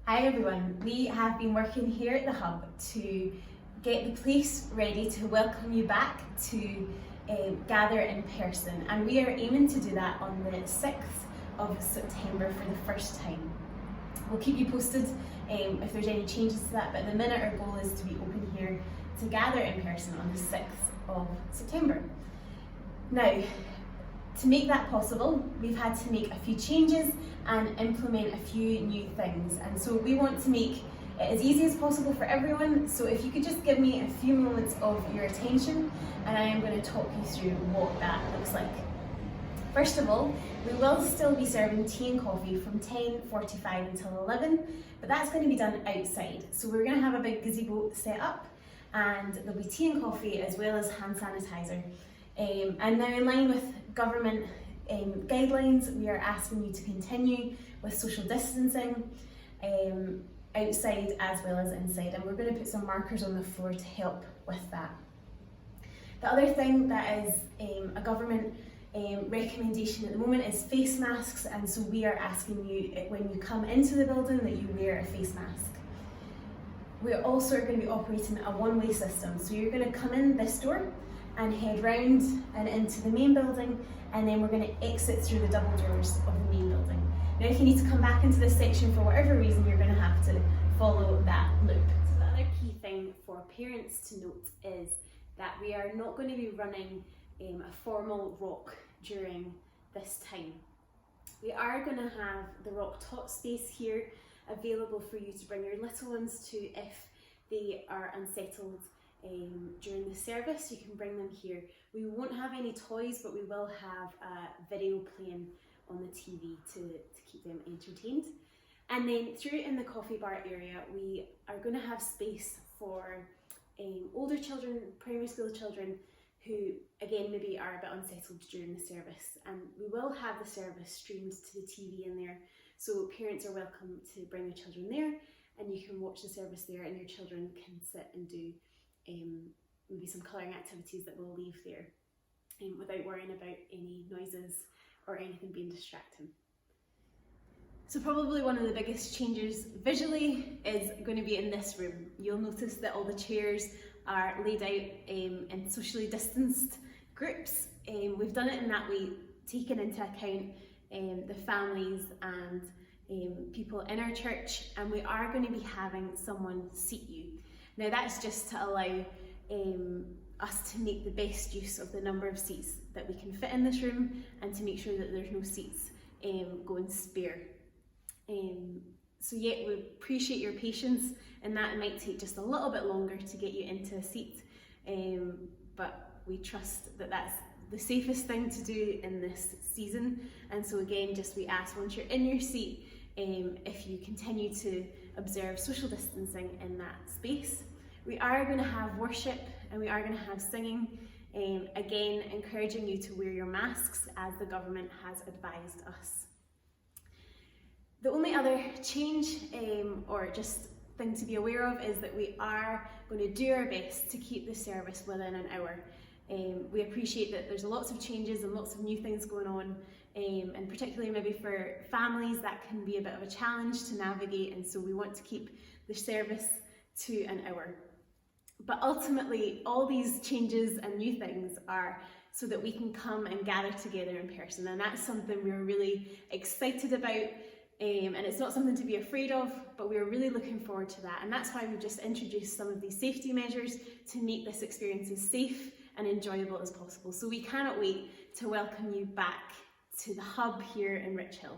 Hi everyone, we have been working here at the Hub to get the place ready to welcome you back to gather in person, and we are aiming to do that on the 6th of September for the first time. We'll keep you posted if there's any changes to that, but at the minute our goal is to be open here to gather in person on the 6th of September. Now, to make that possible, we've had to make a few changes and implement a few new things. And so we want to make it as easy as possible for everyone. So if you could just give me a few moments of your attention, and I am going to talk you through what that looks like. First of all, we will still be serving tea and coffee from 10:45 until 11, but that's going to be done outside. So we're going to have a big gazebo set up, and there'll be tea and coffee as well as hand sanitizer. And now, in line with government guidelines, we are asking you to continue with social distancing outside as well as inside, and we're going to put some markers on the floor to help with that. The other thing that is a government recommendation at the moment is face masks, and so we are asking you when you come into the building that you wear a face mask. We also are going to be operating a one-way system, so you're going to come in this door and head round and into the main building, and then we're going to exit through the double doors of the main building. Now if you need to come back into this section for whatever reason, you're going to have to follow that loop. So the other key thing for parents to note is that we are not going to be running a formal rock during this time. We are going to have the rock tot space here available for you to bring your little ones to if they are unsettled during the service. You can bring them here. We won't have any toys, but we will have a video playing on the TV to keep them entertained. And then through in the coffee bar area, we are going to have space for older children, primary school children, who again maybe are a bit unsettled during the service. And we will have the service streamed to the TV in there, so parents are welcome to bring their children there, and you can watch the service there, and your children can sit and do maybe some colouring activities that we'll leave there without worrying about any noises or anything being distracting. So probably one of the biggest changes visually is going to be in this room. You'll notice that all the chairs are laid out in socially distanced groups. We've done it in that way, taking into account the families and people in our church, and we are going to be having someone seat you. Now that's just to allow us to make the best use of the number of seats that we can fit in this room, and to make sure that there's no seats going spare. So yeah, we appreciate your patience, and that it might take just a little bit longer to get you into a seat, but we trust that that's the safest thing to do in this season. And so again, just we ask, once you're in your seat, if you continue to observe social distancing in that space. We are going to have worship, and we are going to have singing, again encouraging you to wear your masks as the government has advised us. The only other change or just thing to be aware of is that we are going to do our best to keep the service within an hour. We appreciate that there's lots of changes and lots of new things going on, and particularly maybe for families that can be a bit of a challenge to navigate, and so we want to keep the service to an hour. But ultimately, all these changes and new things are so that we can come and gather together in person, and that's something we're really excited about, and it's not something to be afraid of, but we're really looking forward to that. And that's why we've just introduced some of these safety measures to make this experience as safe and enjoyable as possible. So we cannot wait to welcome you back to the Hub here in Richhill.